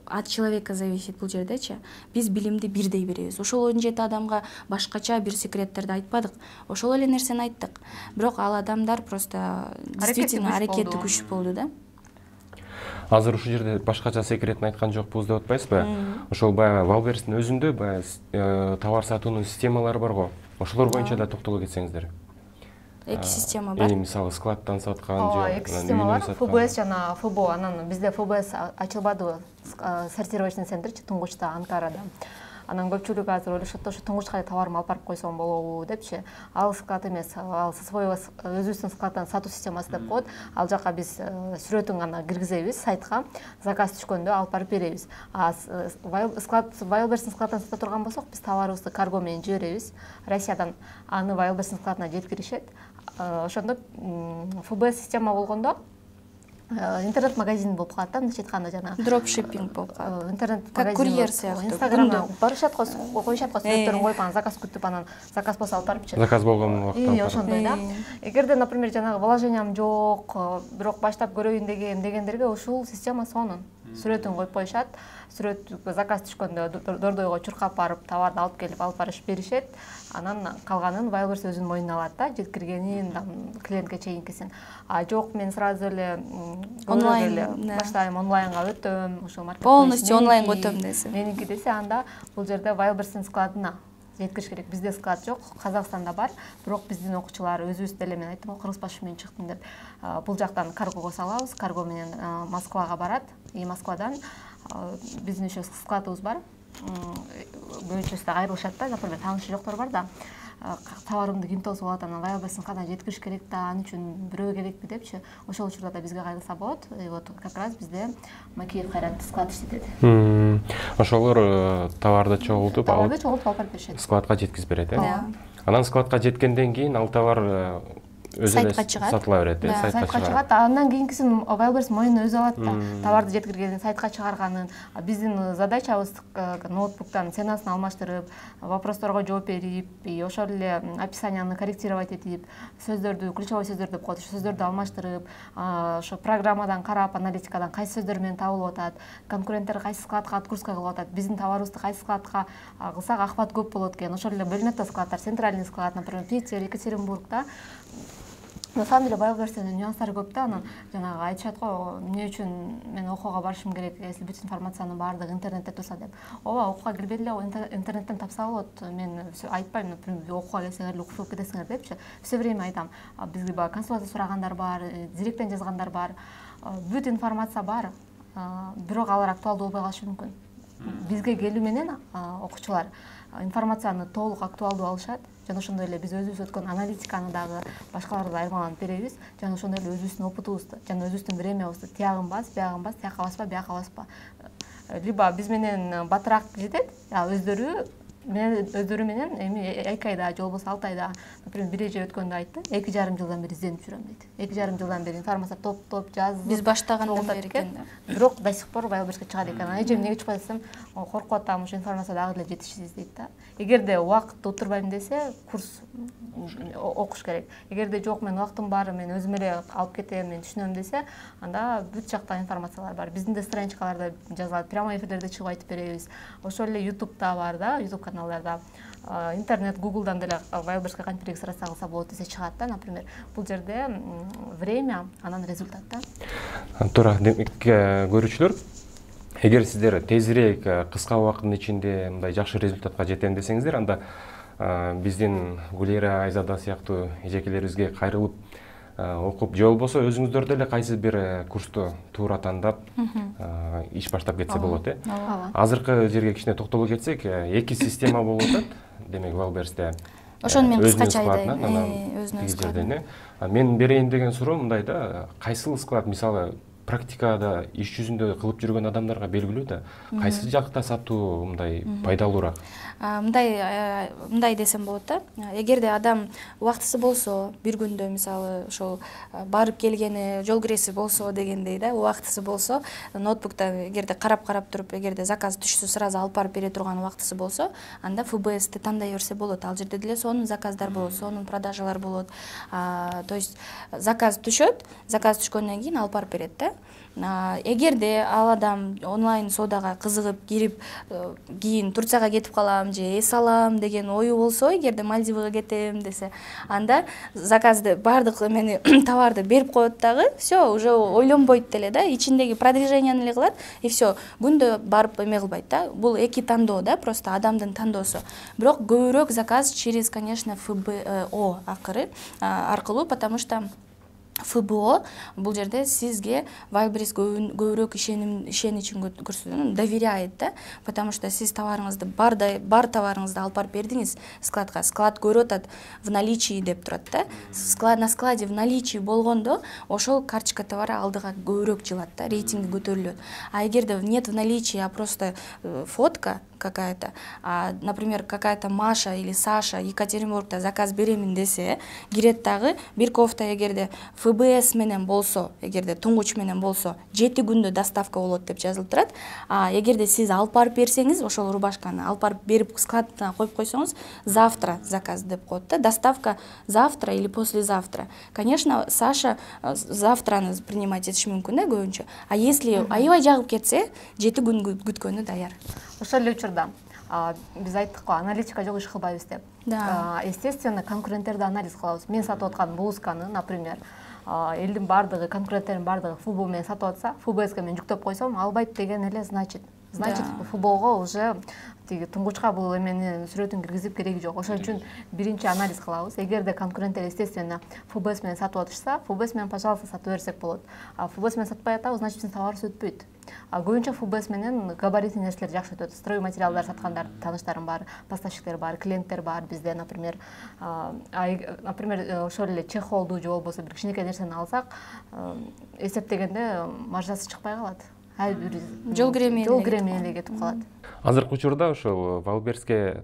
от человека зависит бул жердечи. Биз билимди бирдей беребиз. Ошол 17 адамга башкача бир секреттерди айтпадык. Ошол эле нерсени айттык. Бирок ал адамдар просто действительно аракети күч болду да. Азыр ушул жерде башкача секретин айткан жокпуз деп атпайсызбы? Ошол баягы Валберстин өзүндө баягы товар сатуунун системалары бар го. Ошолор боюнча да токтоло кетсеңиздер. Эки система бар. Мисалы складтан саткан же эки система бар. ФБС жана ФБО, анан бизде ФБС ачылбады, сортировочный центрчи туңгучта Анкарада. Анан көпчүлүк азыр ойлошот да, ушу туңгучка товарымды алып барып койсом болобу депчи. Ал склад эмес, ал своего өзүбүздүн складтан сатуу системасы деп коет. Ал жака биз сүрөтүн гана киргизебиз сайтка, заказ түшкөндө алып барып беребиз. Вайлберстин складтан сата турган болсок, биз товарыбызды карго менен жиберебиз. Россиядан аны Вайлберстин складына жеткиришет. Ошондо ФБС система болгондо интернет-магазин болуп калат да, мындайча айтканда жана дропшиппинг болуп калат. Интернет-магазин курьер сыяктуу. Инстаграмда барышат го, коюшат го сүрөттөрүн коюп, анан заказ күтүп, анан заказ болсо алып барыпчы. Заказ болгон убакта. Ошондой да. Эгерде, например, жанагы вложениям жок, бирок баштап көрөйүн дегендерге ушул система сонун. Сүрөтүн коюп коюшат. Сүрөт заказ түшкөндө Дордойго чуркап барып, товарды алып келип алып барышып беришет. Анан калганын Вайлберс өзүнүн мойнуна алат да, жеткиргенин, клиентке чейинкисин. Жок, мен сразу эле онлайн баштайм, онлайнга өтөм, ошол маркетинг полностью онлайн өтөм десе. Меники десе, анда бул жерде Вайлберстин складына жеткириш керек. Бизде склад жок, Казакстанда бар, бирок биздин окуучулар өзүбүз деле, мен айттым, Кыргызбаш менен чыктым деп. Бул жактан каргого салабыз, карго менен Москвага барат, и Москвадан биздин еще складыбыз бар. Бөлчөсү да айрылышат да, например, таанышы жоктор бар да. Товарымды ким тосуп алат, анан Вайлберстин складына жеткириш керек да, аны үчүн бирөө керекпи депчи. Ошол учурда да бизге кайрылса болот. И вот как раз бизде Макеев Кайрат склад иштетет. Ошолор товарды чогултуп алып беришет. Складка жеткизип берет, э? Анан складка жеткенден кийин ал товар сайтка чыгат. Сатыла берет, сайтка чыгат. Андан кийинкисин Вайлберс мойнуна өзү алат да. Товарды жеткиргенин, сайтка чыгарганын. Биздин задачабыз ноутбуктан ценасын алмаштырып, вопросторго жооп берип, ошол эле описанияны корректировать этип, сөздөрдү, ключевой сөздөр деп коет, сөздөрдү алмаштырып, ошо программадан карап, аналитикадан кайсы сөздөр менен табылып атат, конкуренттер кайсы складка отгрузка кылып атат, биздин товарыбызды кайсы складка кылсак акыбат көп болот экен. Ошол эле бөлүнөт да складдар, центральный склад, например, Питер, Екатеринбургда. На самом деле Вайлберстин нюанстары көп да, анан жанагы айтышат го, эмне үчүн мен окууга барышым керек, если бүт информациянын баардыгы интернетте турса деп. Ооба, окууга келбей эле интернеттен тапса болот. Мен айтпайм, например, окууга келсеңер окуп алып кетесиңер депчи. Все время айтам, бизге баягы консультация сурагандар бар, директтен жазгандар бар. Бүт информация бар. Бирок алар актуалдуу болбой калышы мүмкүн. Бизге келүү менен окуучулар информацияны толук актуалдуу алышат. Жана ошондой эле биз өзүбүз өткөн аналитиканы дагы башкаларга айырмаланып беребиз. Жана ошондой эле өзүбүздүн опытыбызды, жана өзүбүздүн времябызды тиягын бас, биягын бас, тияка баспа, бияка баспа. Либо биз менен батыраак жетет, өздөрү мен өздөрү менен эми 2 айда же болбосо 6 айда, например, 1 эже өткөндө айтты, 2,5 жылдан бери изденип жүрөм дейт. 2,5 жылдан бери информация топтоп, жазып. Биз баштагандан бери экен да. Бирок до сих пор Wildberries'ке чыгат экен. Эжем эмнеге чыкпайт десем, коркуп атам, ушу информация дагы эле жетишсиз дейт да. Эгерде убакытты утурбайм десе, курс окуш керек. Эгерде жок, мен убактым бар, мен өзүм эле алып кетем, мен түшүнөм десе, анда бүт жакта информациялар бар. Биздин де страничкаларда жазылат, прямой эфирлерде чыгып айтып беребиз. Ошол эле YouTube'да бар да, YouTube каналдарда. Интернет, Google'дан деле Wildberries'ке кантип регистрация кылса болот десе чыгат да, например. Бул жерде время, анан результат да. Туура, демек көрүүчүлөр, эгер сиздер тезирээк кыска убакыттын ичинде мындай жакшы результатка жетем десеңиздер, анда биздин Гулира Айзада сыяктуу эжекелерибизге кайрылып окуп, же болбосо өзүңүздөр деле кайсы бир курсту туура тандап иш баштап кетсе болот, э. Азыркы жерге кичине токтоло кетсек, 2 система болуп атат. Демек, Wildberries'те ошону мен кыскача айтайын. Өзүнүн жерден. Мен берейин деген суроо мындай да, кайсыл склад, мисалы, практикада иш жүзүндө кылып жүргөн адамдарга белгилүү да, кайсы жакта сатуу мындай пайдалуураак? Мындай десем болот да. Эгерде адам убактысы болсо, бир күндө мисалы ошол барып келгени, жол киреси болсо дегендей да, убактысы болсо, ноутбукта эгерде карап туруп, эгерде заказ түшсө сразу алып барып бере турган убактысы болсо, анда FBS'ти тандай берсе болот. Ал жерде деле сонун заказдар болот, сонун продажалар болот. То есть заказ түшөт, заказ түшкөндөн кийин алып барып берет да. Эгерде ал адам онлайн соодага кызыгып кирип, кийин Турцияга кетип калам же эс алам деген ою болсо, эгерде Мальдивага кетем десе, анда заказды бардык эмени товарды берип коет дагы, все, уже ойлонбойт деле да, ичиндеги продвиженияны эле кылат, и все, күндө барып эме кылбайт да. Бул эки тандоо да, просто адамдын тандоосу. Бирок көбүрөөк заказ через, конечно, ФБО аркылуу, потому что ФБО бул жерде сизге Wildberries көбүрөөк ишеничин көрсөтөт, доверяет да, потому что сиз товарыңызды бар товарыңызды алып барып бердиңиз складка, склад көрүп атат в наличии деп турат да. На складе в наличии болгондо ошол карточка товара алдыга көбүрөөк жылат да, рейтинги көтөрүлөт. А эгерде нет в наличии, а просто фотка какая-то, например, какая-то Маша или Саша Екатеринбургда заказ беремин десе, кирет дагы бир кофта эгерде ФБС менен болсо, эгерде туңгуч менен болсо, 7 күндө доставка болот деп жазылып турат. Эгерде сиз алып барып берсеңиз, ошол рубашканы алып барып берип складына коюп койсоңуз, завтра заказ деп коет да, доставка завтра или послезавтра. Конечно, Саша завтраны принимать этиш мүмкүн да көбүнчө. А если аябай жагып кетсе, 7 күн күткөнү даяр. Ошол эле учурда биз айттык го, аналитика жок иш кылбайбыз деп. Естественно, конкуренттерди анализ кылабыз. Мен сатып аткан блузканы, например, элдин бардыгы, конкуренттердин бардыгы футбол менен сатып атса, ФБСке мен жүктөп койсом, албайт деген эле значит футболго уже тиги туңгучка бул эмени сүрөтүн киргизип кереги жок. Ошон үчүн биринчи анализ кылабыз. Эгерде конкуренттер, естественно, ФБС менен сатып атышса, ФБС менен, пожалуйста, сатып берсек болот. А ФБС менен сатпай атабыз, значит, биздин товарыбыз өтпөйт. Көбүнчө ФБС менен габаритный нерселер жакшы өтөт. Строй материалдар саткандар, тааныштарым бар, поставщиктер бар, клиенттер бар бизде, например. Например, ошол эле чехолду же болбосо бир кичинекей нерсени алсак, эсептегенде маржасы чыкпай калат. Жол киреми эле кетип калат. Азыркы учурда ошол Wildberries'ке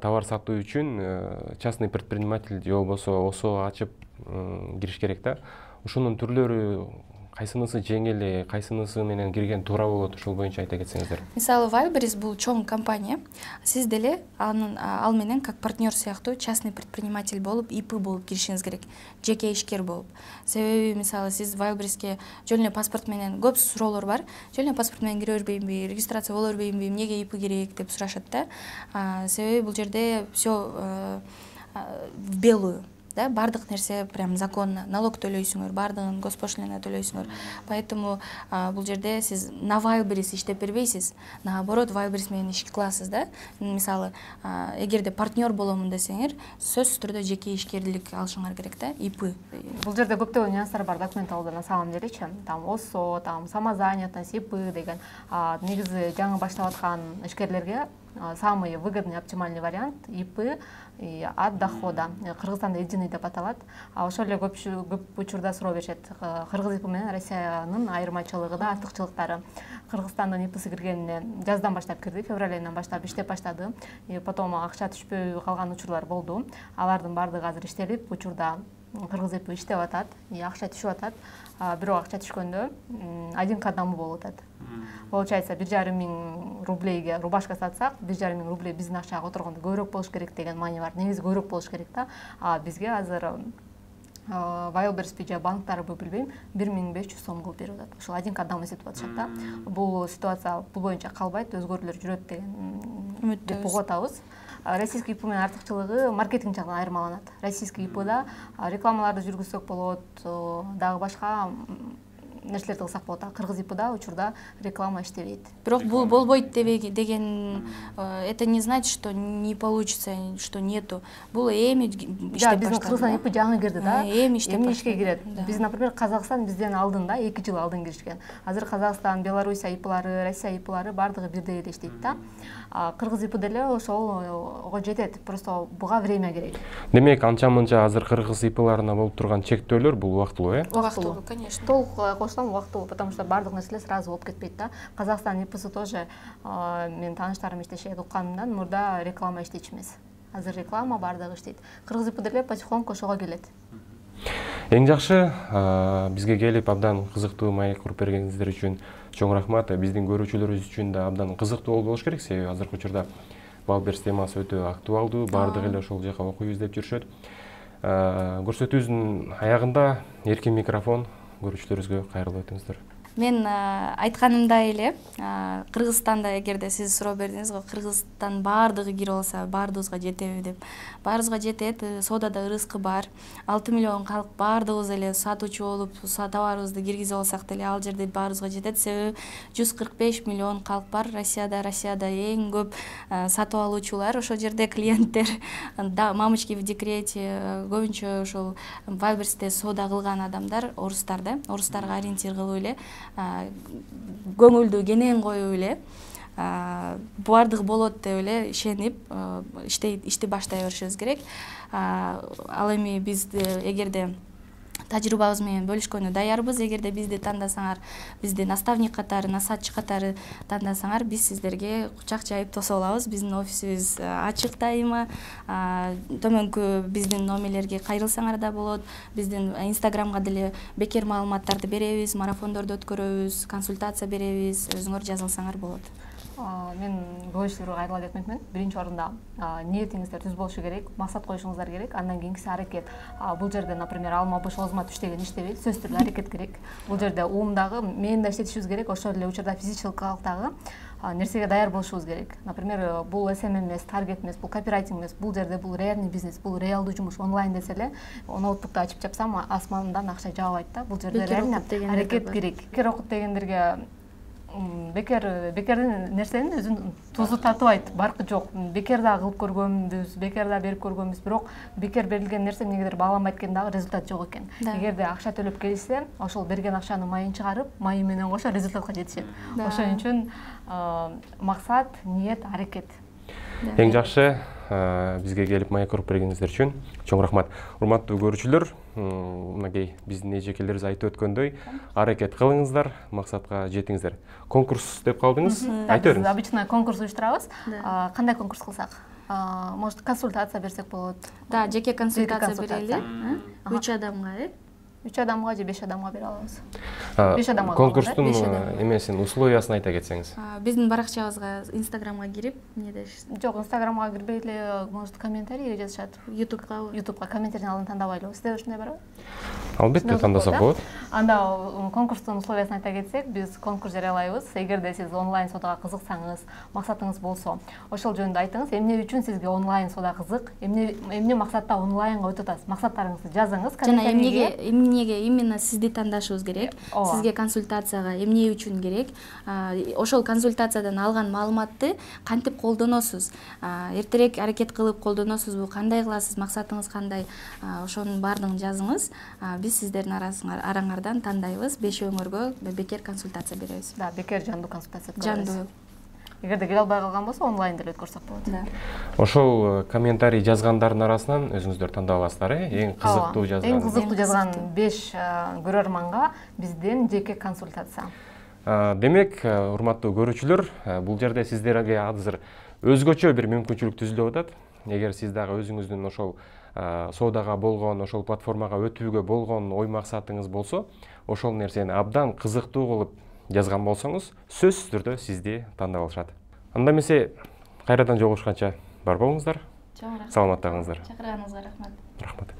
товар сатуу үчүн частный предприниматель же болбосо ОСО ачып кириш керек да. Ошонун түрлөрү кайсынысы жеңил, кайсынысы менен кирген туура болот, ошол боюнча айта кетсеңиздер. Мисалы, Wildberries бул чоң компания. Сиз деле ал менен как партнер сыяктуу частный предприниматель болуп, ИП болуп киришиңиз керек. Жеке ишкер болуп. Себеби, мисалы, сиз Wildberries'ке жөн эле паспорт менен көп суроолор бар. Жөн эле паспорт менен кире бербеймби, регистрация боло бербеймби, эмнеге ИП керек деп сурашат да. Себеби бул жерде все в белую. Да, бардык нерсе прям законно, налог төлөйсүңөр, бардыгын госпошлина төлөйсүңөр. Поэтому бул жерде сиз на Wildberries иштеп бербейсиз, наоборот Wildberries менен иш кыласыз да. Мисалы, эгерде партнер боломун десеңер, сөзсүз түрдө жеке ишкерлик алышыңар керек да, ИП. Бул жерде көптөгөн нюанстар бар документалда, на самом делечи. Там ОСО, там самозанятость, ИП деген. Негизи жаңы баштап аткан ишкерлерге самый выгодный оптимальный вариант ИП от дохода. Кыргызстанда единый деп аталат. Ошол эле көп учурда суроо беришет. Кыргыз ИП менен Россиянын айырмачылыгы да артыкчылыктары. Кыргызстандын ИПси киргенине жаздан баштап кирди, февраль айынан баштап иштеп баштады. Потом акча түшпөй калган учурлар болду. Алардын баардыгы азыр иштелип, учурда Кыргыз ИП иштеп атат, акча түшүп атат. Бирок акча түшкөндө один кадамы болуп атат. Получается, 1,5 миң рублейге рубашка сатсак, 1,5 миң рублей биздин акчага отургондо көбүрөөк болуш керек деген маани бар. Негизи көбүрөөк болуш керек да. Бизге азыр Wildberries же банктары билбейм 1500 сом кылып берип атат. Ошол один кадам эсептеп атышат да. Бул ситуация бул боюнча калбайт, өзгөрүүлөр жүрөт деген үмүттөбүз. Угуп атабыз. Российский ИП менен артыкчылыгы маркетинг жагынан айырмаланат. Российский ИПда рекламаларды жүргүзсөк болот, дагы башка нерселерди кылсак болот. Кыргыз ИПда учурда реклама иштебейт. Бирок бул болбойт деген это не значит, что не получится, что нету. Бул эми иштеп баштады. Биздин Кыргызстан ИП жаңы кирди да. Эми ишке кирет. Биз, например, Казакстан бизден алдын да, 2 жыл алдын киришкен. Азыр Казакстан, Белоруссия ИПлары, Россия ИПлары бардыгы бирдей эле иштейт да. Кыргыз ИП деле ошого жетет. Просто буга время керек. Демек, анча-мынча азыр Кыргыз ИПларына болуп турган чектөөлөр бул убактылуу, Убактылуу, конечно. Толук кошсом убактылуу, потому что бардык нерселер сразу болуп кетпейт да. Казакстан ИПси тоже мен тааныштарым иштешет, укканымдан мурда реклама иштечү эмес. Азыр реклама бардыгы иштейт. Кыргыз ИП деле потихоньку ошого келет. Эң жакшы, бизге келип абдан кызыктуу маек куруп бергениңиздер үчүн чоң рахмат. Биздин көрүүчүлөрүбүз үчүн да абдан кызыктуу болуш керек, себеби азыркы учурда Wildberries темасы өтө актуалдуу, баардыгы эле ошол жака окуй издеп жүрүшөт. Көрсөтүүбүздүн аягында эркин микрофон көрүүчүлөрүбүзгө кайрылып өтүңүздөр. Мен айтканымдай эле Кыргызстанда эгерде сиз суроо бердиңиз го, Кыргызстан баардыгы кирип алса баарыбызга жетеби деп. Баарыбызга жетет, соодада ырыскы бар. 6 миллион калк баардыгыбыз эле сатуучу болуп, товарыбызды киргизип алсак деле ал жерде баарыбызга жетет. Себеби 145 миллион калк бар Россияда эң көп сатып алуучулар, ошол жерде клиенттер, мамочки в декрете, көбүнчө ошол Wildberries'те соода кылган адамдар орустар да, орустарга ориентир кылып эле көңүлдү кенен коюп эле баардыгы болот деп эле ишенип ишти баштай беришибиз керек. Ал эми биз эгерде тажрыйбабыз менен бөлүшкөнү даярбыз. Эгерде бизди тандасаңар, бизди наставник катары, насатчы катары тандасаңар, биз сиздерге кучак жайып тосо алабыз. Биздин офисибиз ачык дайыма. Төмөнкү биздин номерлерге кайрылсаңар да болот. Биздин Инстаграмга деле бекер маалыматтарды беребиз, марафондорду өткөрөбүз, консультация беребиз. Өзүңөр жазылсаңар болот. Мен көп иштерге кайрыла кетмекмин. Биринчи орунда ниетиңиздер түз болушу керек, максат коюшуңуздар керек. Андан кийинкиси аракет. Бул жерде, например, алма бош озма түш деген иштебейт. Сөзсүз түрдө аракет керек. Бул жерде уумдагы мени да иштетишибиз керек. Ошол эле учурда физикалыктагы нерсеге даяр болушубуз керек. Например, бул СМ эмес, таргет эмес, бул копирайтинг эмес. Бул жерде бул реальный бизнес, бул реалдуу жумуш, онлайн десе эле, ноутбукту ачып жапсам, асмандан акча жаабайт да. Бул жерде реально аракет керек. Бекер окут дегендерге бекердин нерсенин өзүн тузу татыбайт, баркы жок. Бекер да кылып көргөнбүз, бекер да берип көргөнбүз, бирок бекер берилген нерсе эмнегедир бааланбайт экен, дагы результат жок экен. Эгерде акча төлөп келсе, ошол берген акчанын майын чыгарып, майы менен кошо результатка жетишет. Ошон үчүн максат, ниет, аракет. Эң жакшы, бизге келип маек куруп бергениңиздер үчүн чоң рахмат. Урматтуу көрүүчүлөр, мынакей биздин эжекелерибиз айтып өткөндөй, аракет кылыңыздар, максатка жетиңиздер. Конкурс деп калдыңыз, айтып бериңиз. Обычно конкурс уюштурабыз. Кандай конкурс кылсак? Может, консультация берсек болот. Да, жеке консультация берели. 3 адамга, 3 адамга же 5 адамга бере алабыз. 5 адамга. Конкурстун эмесин, условиясын айта кетсеңиз. Биздин баракчабызга, Инстаграмга кирип, эмне Жок, Инстаграмга кирбей эле, может, комментарий жазышат. Ютубка комментарийдин алдын тандабайлыбы. Сизде ушундай барбы? Албетте тандасак болот. Анда конкурстун условиясын айта кетсек, биз конкурс жарыялайбыз. Эгерде сиз онлайн соодага кызыксаңыз, максатыңыз болсо, ошол жөнүндө айтыңыз. Эмне үчүн сизге онлайн соода кызык? Эмне максатта онлайнга өтүп атасыз? Максаттарыңызды жазыңыз. Жана эмнеге именно сизди тандашыбыз керек? Сизге консультацияга эмне үчүн керек? Ошол консультациядан алган маалыматты кантип колдоносуз? Эртерээк аракет кылып колдоносузбу? Кандай кыласыз? Максатыңыз кандай? Ошонун баардыгын жазыңыз. Биз сиздердин араңардан тандайбыз. 5 өңөргө бекер консультация беребиз. Да, бекер жандуу консультация. Жандуу. эгерде келе албай калган болсо онлайн деле өткөрсөк болот. Да. Ошол комментарий жазгандардын арасынан өзүңүздөр тандап аласыздар, эң кызыктуу жазган. Эң кызыктуу жазган 5 көрөрманга бизден жеке консультация. Демек, урматтуу көрүүчүлөр, бул жерде сиздерге азыр өзгөчө бир мүмкүнчүлүк түзүлүп атат. Эгер сиз дагы өзүңүздүн ошол соодага болгон, ошол платформага өтүүгө болгон ой максатыңыз болсо, ошол нерсени абдан кызыктуу кылып жазган болсоңуз, сөзсүз түрдө сизди тандап алышат. Анда эмесе кайрадан жолугушканча бар болуңуздар. Чоң рахмат. Саламаттыгыңыздар. Чакырганыңызга рахмат. Рахмат.